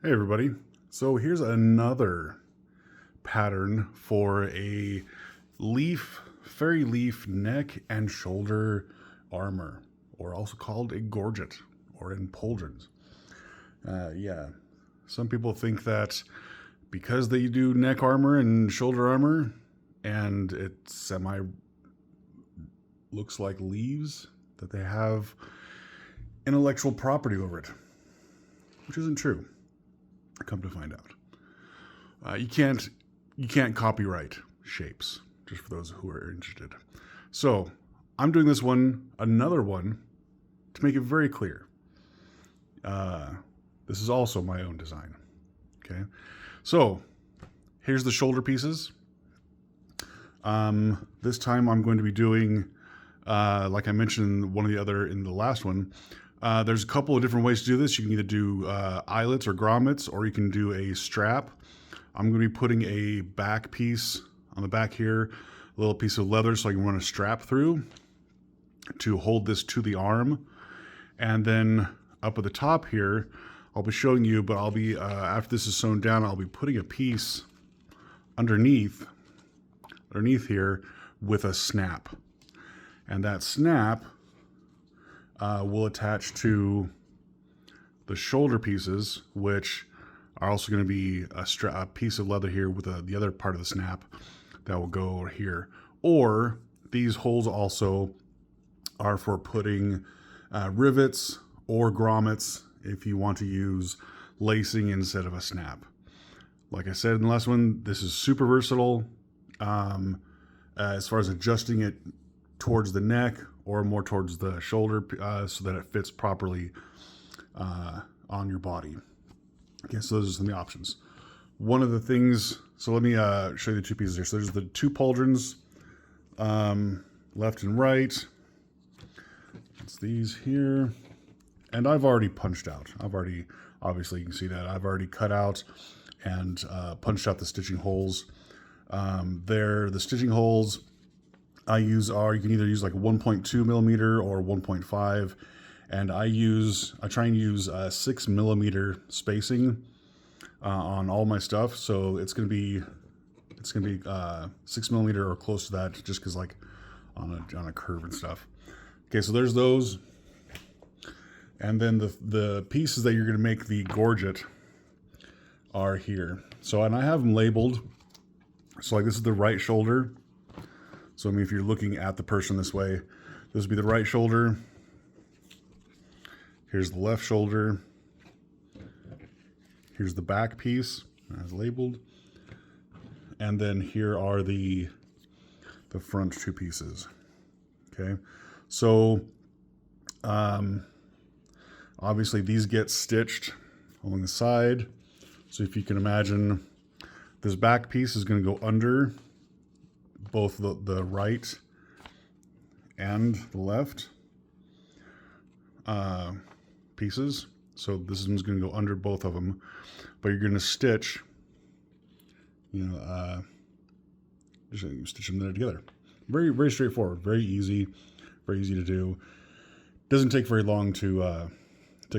Hey everybody, so here's another pattern for a fairy leaf neck and shoulder armor, or also called a gorget or in pauldrons. Yeah, some people think that because they do neck armor and shoulder armor and it looks like leaves, that they have intellectual property over it, which isn't true. Come to find out, you can't copyright shapes. Just for those who are interested. So I'm doing another one, to make it very clear. This is also my own design. Okay, so here's the shoulder pieces. This time I'm going to be doing, like I mentioned in the last one. There's a couple of different ways to do this. You can either do eyelets or grommets, or you can do a strap. I'm going to be putting a back piece on the back here, a little piece of leather so I can run a strap through to hold this to the arm. And then up at the top here, I'll be showing you, but I'll be, after this is sewn down, I'll be putting a piece underneath here with a snap. And that snap will attach to the shoulder pieces, which are also going to be a piece of leather here with the other part of the snap that will go over here. Or these holes also are for putting rivets or grommets if you want to use lacing instead of a snap. Like I said in the last one, this is super versatile as far as adjusting it towards the neck or more towards the shoulder so that it fits properly on your body. Okay, so those are some of the options. One of the things, so let me show you the two pieces here. So there's the two pauldrons, left and right. It's these here. And I've already punched out. Obviously you can see that. I've already cut out and punched out the stitching holes. The stitching holes I use you can either use like 1.2 millimeter or 1.5, and I try and use 6 millimeter spacing on all my stuff. So it's gonna be 6 millimeter or close to that, just because like on a curve and stuff. Okay, so there's those, and then the pieces that you're gonna make the gorget are here. So, and I have them labeled. So like this is the right shoulder. So I mean, if you're looking at the person this way, this would be the right shoulder. Here's the left shoulder. Here's the back piece as labeled. And then here are the front two pieces. Okay. So obviously these get stitched along the side. So if you can imagine, this back piece is going to go under both the right and the left pieces. So this one's going to go under both of them, but you're going to stitch, just stitch them there together. Very, very straightforward, very easy to do. Doesn't take very long to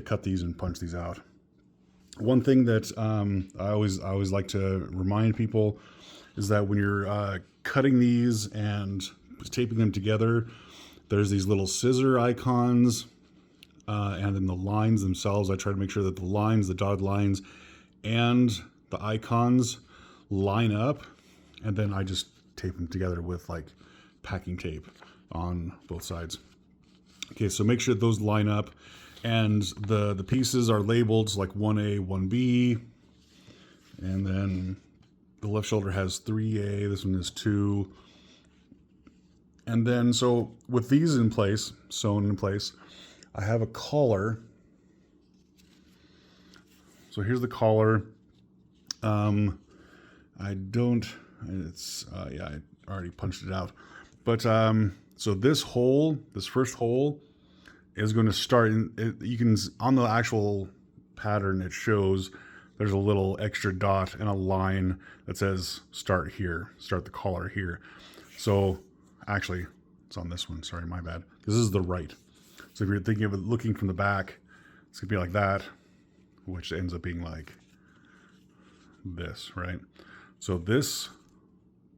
cut these and punch these out. One thing that I always like to remind people is that when you're cutting these and taping them together, there's these little scissor icons, and then the lines themselves. I try to make sure that the dotted lines, and the icons line up, and then I just tape them together with like packing tape on both sides. Okay, so make sure those line up, and the pieces are labeled like 1A, 1B, and then the left shoulder has 3A, this one is 2. And then, so with these sewn in place, I have a collar. So here's the collar. I already punched it out. But so this first hole is going to start on the actual pattern, it shows there's a little extra dot and a line that says start here, start the collar here. So actually it's on this one, sorry, my bad. This is the right. So if you're thinking of it looking from the back, it's gonna be like that, which ends up being like this, right? So this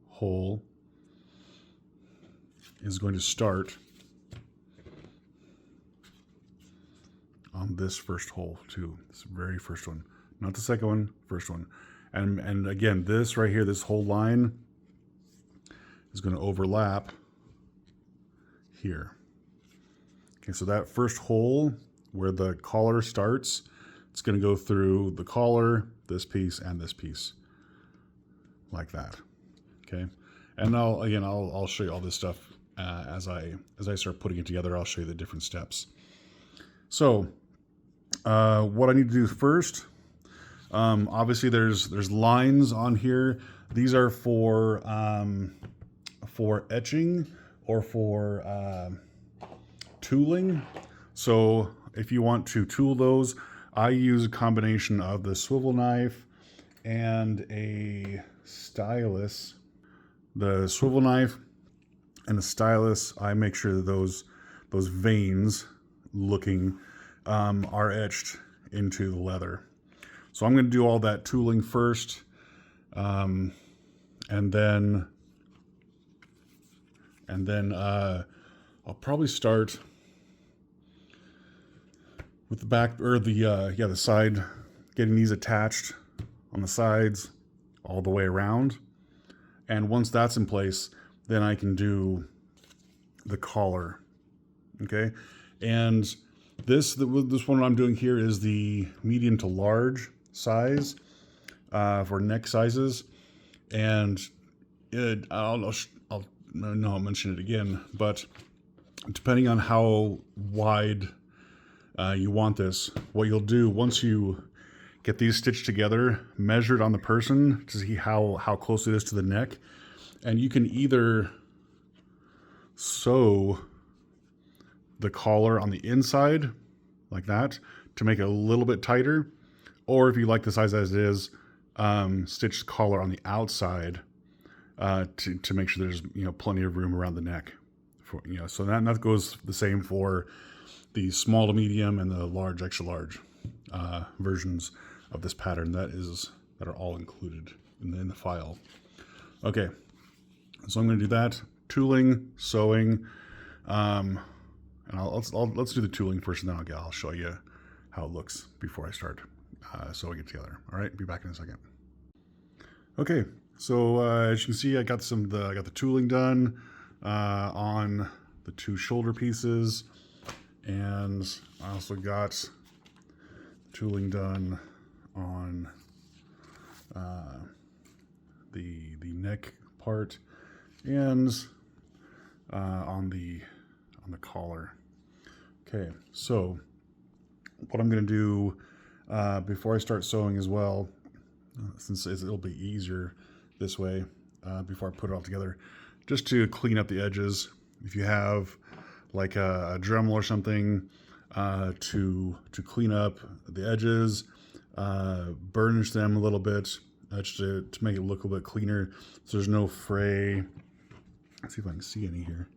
hole is going to start on this first hole too. This very first one, not the second one, first one. And again, this right here, this whole line is going to overlap here. Okay, so that first hole where the collar starts, it's going to go through the collar, this piece, and this piece, like that. Okay, and I'll show you all this stuff as I start putting it together. I'll show you the different steps. So what I need to do first, obviously there's lines on here. These are for etching or for tooling. So if you want to tool those, I use a combination of the swivel knife and a stylus. The swivel knife and the stylus, I make sure that those veins looking are etched into the leather. So I'm going to do all that tooling first, and then I'll probably start with the back or the side, getting these attached on the sides all the way around. And once that's in place, then I can do the collar. Okay, and this one I'm doing here is the medium to large size for neck sizes, and I'll mention it again, but depending on how wide you want this, what you'll do once you get these stitched together, measure it on the person to see how close it is to the neck, and you can either sew the collar on the inside like that to make it a little bit tighter, or if you like the size as it is, stitch the collar on the outside to make sure there's plenty of room around the neck. So that goes the same for the small to medium and the large, extra large versions of this pattern that are all included in the file. Okay, so I'm going to do that, tooling, sewing, and let's do the tooling first, and then I'll show you how it looks before I start sewing it together. All right, be back in a second. Okay, so as you can see, I got the tooling done on the two shoulder pieces, and I also got tooling done on the neck part and on the collar. Okay, so what I'm going to do before I start sewing as well, since it'll be easier this way before I put it all together, just to clean up the edges. If you have like a Dremel or something to clean up the edges, burnish them a little bit just to make it look a little bit cleaner, so there's no fray. Let's see if I can see any here.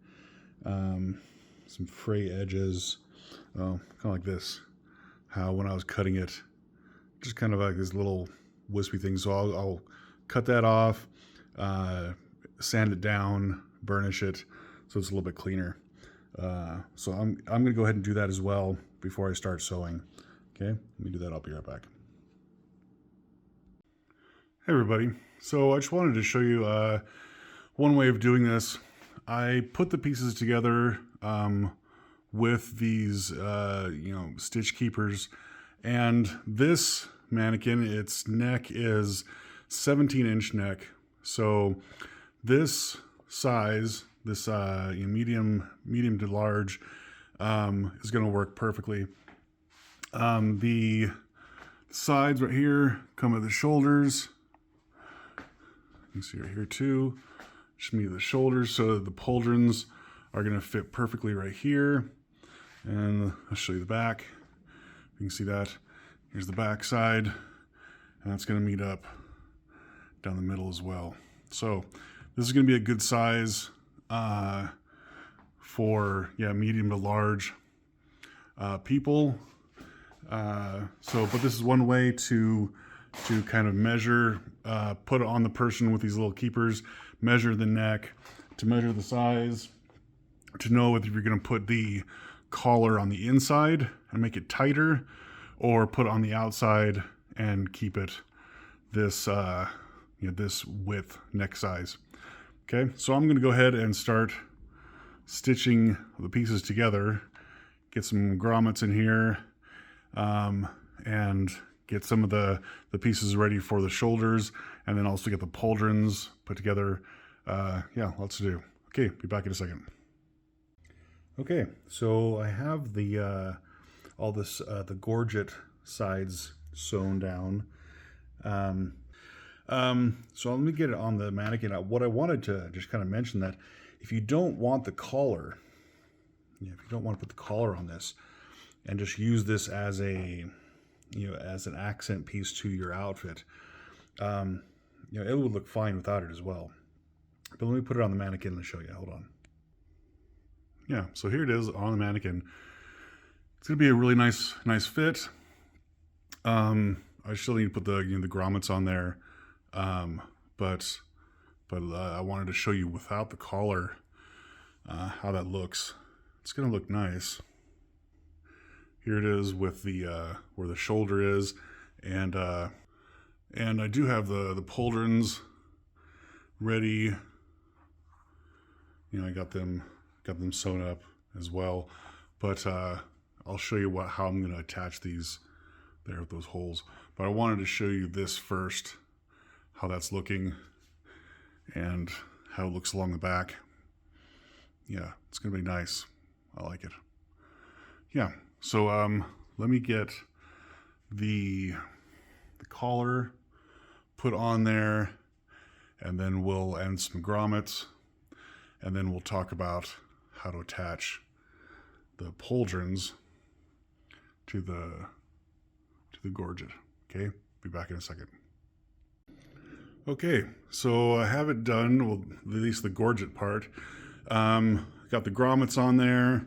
Some fray edges, kind of like this. How when I was cutting it, just kind of like this little wispy thing. So I'll cut that off, sand it down, burnish it, so it's a little bit cleaner. So I'm going to go ahead and do that as well before I start sewing. Okay, let me do that. I'll be right back. Hey everybody. So I just wanted to show you one way of doing this. I put the pieces together with these stitch keepers, and this mannequin, its neck is 17-inch neck. So this size, this medium to large, is going to work perfectly. The sides right here come at the shoulders. You can see right here too. Just meet the shoulders, so the pauldrons are going to fit perfectly right here. And I'll show you the back. You can see that. Here's the back side, and that's going to meet up down the middle as well. So this is going to be a good size for medium to large people. But this is one way to to kind of measure, put it on the person with these little keepers, measure the neck, to measure the size, to know if you're going to put the collar on the inside and make it tighter, or put it on the outside and keep it this this width, neck size. Okay, so I'm going to go ahead and start stitching the pieces together. Get some grommets in here, and get some of the pieces ready for the shoulders, and then also get the pauldrons put together. Yeah, lots to do. Okay, be back in a second. Okay, so I have the all this the gorget sides sewn down. So let me get it on the mannequin. What I wanted to just kind of mention that if you don't want the collar, if you don't want to put the collar on this, and just use this as a, as an accent piece to your outfit, it would look fine without it as well. But let me put it on the mannequin and show you. Hold on. Yeah, so here it is on the mannequin. It's gonna be a really nice fit. I still need to put the the grommets on there, but I wanted to show you without the collar how that looks. It's gonna look nice. Here it is with the where the shoulder is, and I do have the pauldrons ready. I got them sewn up as well, but I'll show you how I'm going to attach these there with those holes. But I wanted to show you this first, how that's looking and how it looks along the back. Yeah, it's going to be nice. I like it. Yeah, so let me get the collar put on there, and then we'll end some grommets, and then we'll talk about how to attach the pauldrons to the gorget. Okay, be back in a second. Okay, so I have it done, well, at least the gorget part. Got the grommets on there,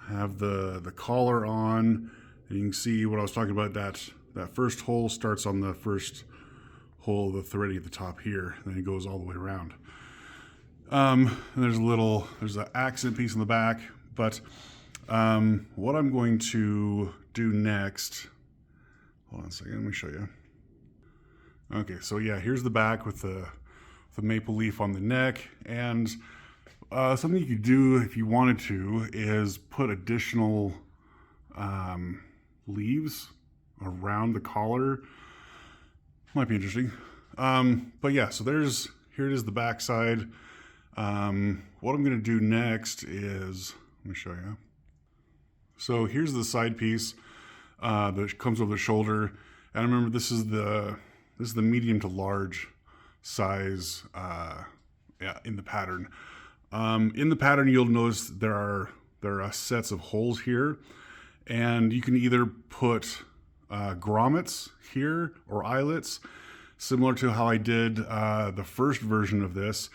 have the collar on, and you can see what I was talking about, that first hole starts on the first hole of the threading at the top here, and then it goes all the way around. And there's an accent piece in the back, but what I'm going to do next, hold on a second, let me show you. Okay, so yeah, here's the back with the maple leaf on the neck, and something you could do if you wanted to is put additional leaves around the collar. Might be interesting. But yeah, so here it is, the back side. What I'm going to do next is, let me show you. So here's the side piece that comes over the shoulder, and remember this is the medium to large size in the pattern. In the pattern, you'll notice there are sets of holes here, and you can either put grommets here or eyelets, similar to how I did the first version of this,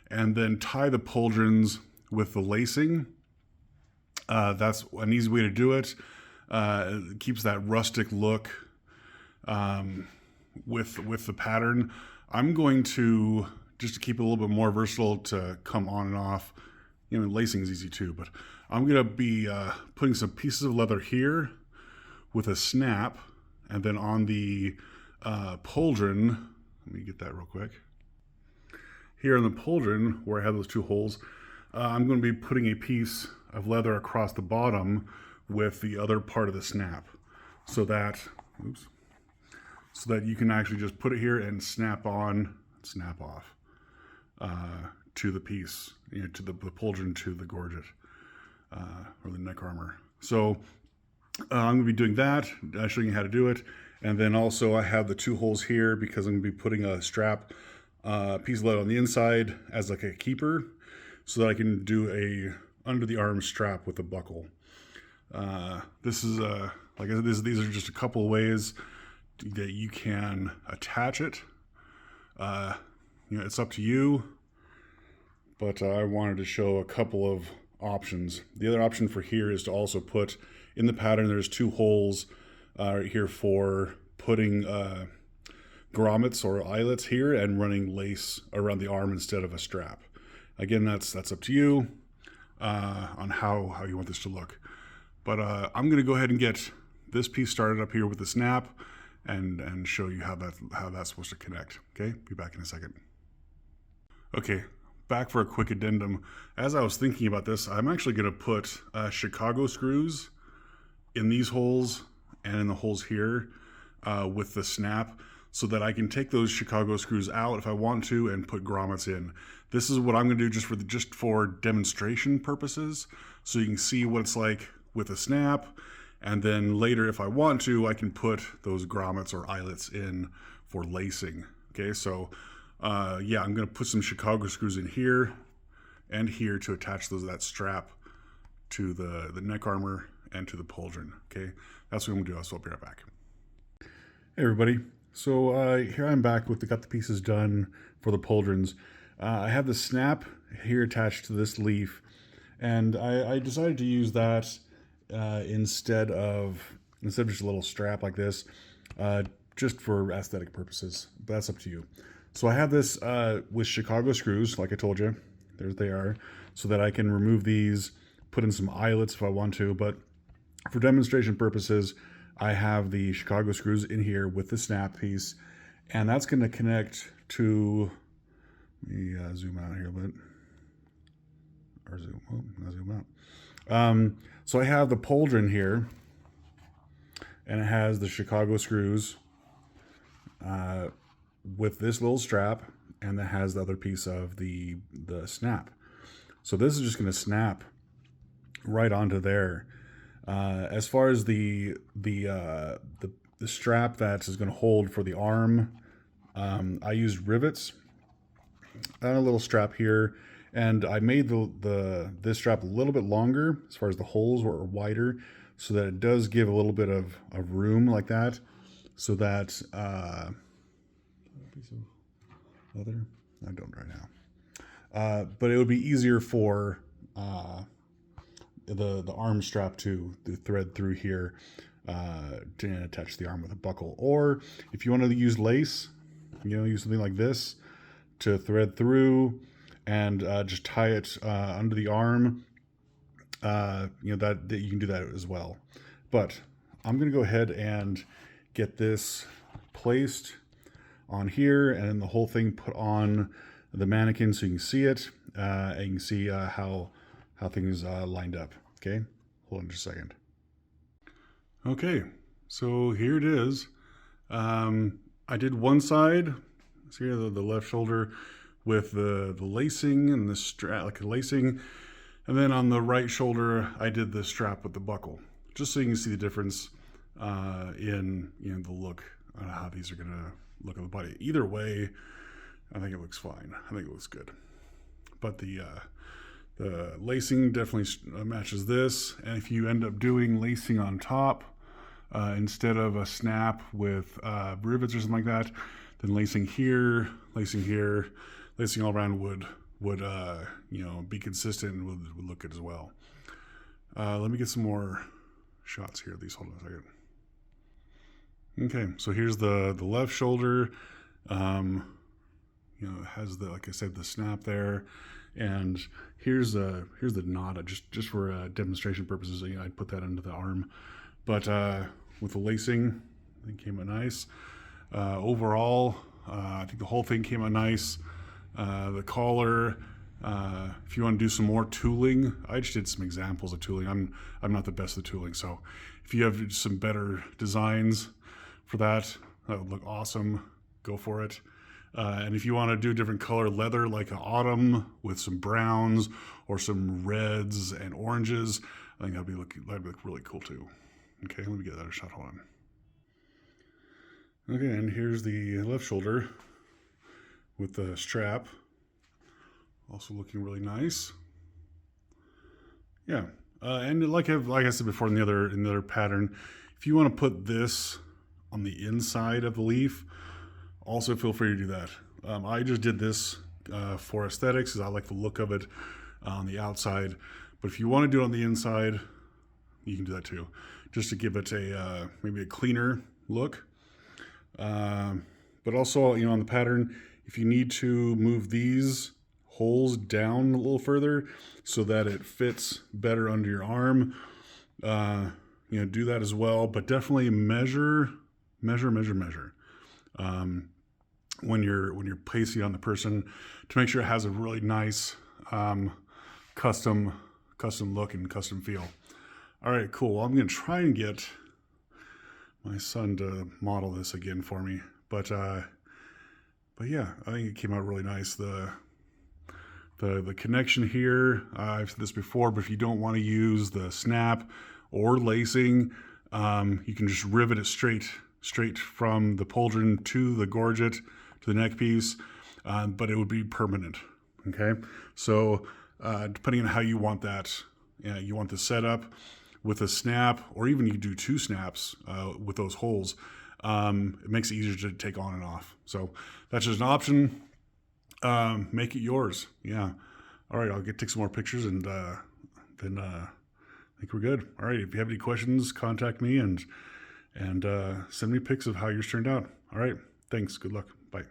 and then tie the pauldrons with the lacing. That's an easy way to do it. It keeps that rustic look with the pattern. I'm going to, just to keep it a little bit more versatile, to come on and off. Lacing is easy too, but I'm going to be putting some pieces of leather here with a snap, and then on the pauldron, let me get that real quick. Here on the pauldron, where I have those two holes, I'm going to be putting a piece of leather across the bottom with the other part of the snap, so that you can actually just put it here and snap on, snap off to the piece, to the pauldron, to the gorget or the neck armor. So I'm going to be doing that, showing you how to do it. And then also I have the two holes here because I'm going to be putting a strap piece of leather on the inside as like a keeper, so that I can do a under the arm strap with a buckle. This is like I said, these are just a couple of ways that you can attach it. It's up to you, but I wanted to show a couple of options. The other option for here is to also put in the pattern, there's two holes right here for putting grommets or eyelets here and running lace around the arm instead of a strap. Again, that's up to you on how you want this to look. But I'm going to go ahead and get this piece started up here with the snap and show you how that's supposed to connect. Okay, be back in a second. Okay, back for a quick addendum. As I was thinking about this, I'm actually going to put Chicago screws in these holes and in the holes here with the snap, so that I can take those Chicago screws out if I want to and put grommets in. This is what I'm going to do just for demonstration purposes, so you can see what it's like with a snap, and then later if I want to, I can put those grommets or eyelets in for lacing. Okay, so yeah, I'm going to put some Chicago screws in here and here to attach that strap to the neck armor and to the pauldron. Okay, that's what I'm going to do. So I'll be right back. Hey everybody. So here I'm back got the pieces done for the pauldrons. I have the snap here attached to this leaf, and I decided to use that instead of just a little strap like this, just for aesthetic purposes. But that's up to you. So I have this with Chicago screws, like I told you. There they are, so that I can remove these, put in some eyelets if I want to. But for demonstration purposes, I have the Chicago screws in here with the snap piece, and that's going to connect to, let me zoom out here a bit, or zoom out. So I have the pauldron here, and it has the Chicago screws with this little strap, and that has the other piece of the snap. So this is just going to snap right onto there. As far as the strap that is going to hold for the arm, I used rivets and a little strap here, and I made this strap a little bit longer as far as the holes were wider, so that it does give a little bit of room like that, so that piece of leather, I don't right now, but it would be easier for the arm strap to thread through here to attach the arm with a buckle. Or if you want to use lace, use something like this to thread through and just tie it under the arm, that you can do that as well. But I'm going to go ahead and get this placed on here, and then the whole thing put on the mannequin so you can see it, and you can see how things lined up. Okay, hold on just a second. Okay, so here it is. I did one side, so here the left shoulder with the lacing and the strap, like the lacing, and then on the right shoulder I did the strap with the buckle, just so you can see the difference in the look on how these are gonna look on the body. Either way, I think it looks fine. I think it looks good. But the lacing definitely matches this, and if you end up doing lacing on top instead of a snap with rivets or something like that, then lacing here, lacing all around would be consistent and would look good as well. Let me get some more shots here. These, hold on a second. Okay, so here's the left shoulder. It has like I said, the snap there, and here's the knot. Just for demonstration purposes, I'd put that under the arm, but with the lacing, I think came out nice. Overall, I think the whole thing came out nice. The collar. If you want to do some more tooling, I just did some examples of tooling. I'm not the best at tooling, so if you have some better designs for that would look awesome. Go for it. And if you want to do different color leather, like an autumn with some browns or some reds and oranges, I think that'd look really cool too. Okay, let me get that a shot. Hold on. Okay, and here's the left shoulder with the strap, also looking really nice. Yeah, and like I said before in the other pattern, if you want to put this on the inside of the leaf, also feel free to do that. I just did this for aesthetics, because I like the look of it on the outside. But if you want to do it on the inside, you can do that too, just to give it maybe a cleaner look. But also, on the pattern, if you need to move these holes down a little further so that it fits better under your arm, do that as well. But definitely measure when you're placing on the person to make sure it has a really nice custom look and custom feel. All right, cool. Well, I'm gonna try and get my son to model this again for me, but yeah, I think it came out really nice. The connection here, I've said this before, but if you don't want to use the snap or lacing, you can just rivet it straight from the pauldron to the gorget to the neck piece, but it would be permanent. Okay, so depending on how you want that, you want the setup with a snap, or even you do 2 snaps with those holes. It makes it easier to take on and off. So that's just an option. Make it yours. Yeah. All right, I'll take some more pictures, and then I think we're good. All right, if you have any questions, contact me and send me pics of how yours turned out. All right, thanks. Good luck. Bye.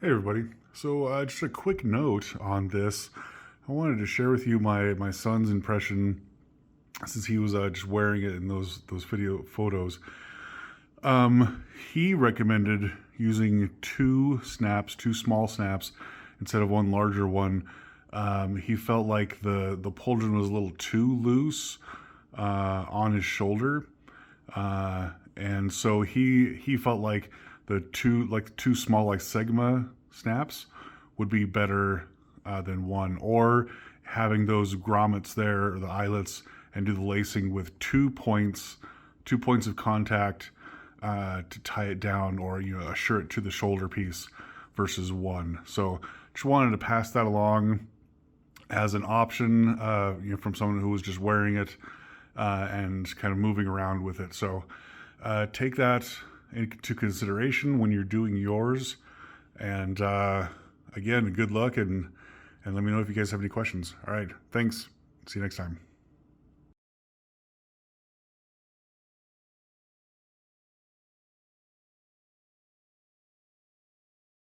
Hey everybody. So just a quick note on this. I wanted to share with you my son's impression since he was just wearing it in those video photos. He recommended using 2 small snaps instead of one larger one. He felt like the pauldron was a little too loose on his shoulder, and so he felt like the two small Sigma snaps would be better than one, or having those grommets there, or the eyelets, and do the lacing with 2 points of contact to tie it down, or assure it to the shoulder piece versus one. So just wanted to pass that along as an option, from someone who was just wearing it and kind of moving around with it. So take that into consideration when you're doing yours. And again, good luck, and let me know if you guys have any questions. All right, thanks. See you next time.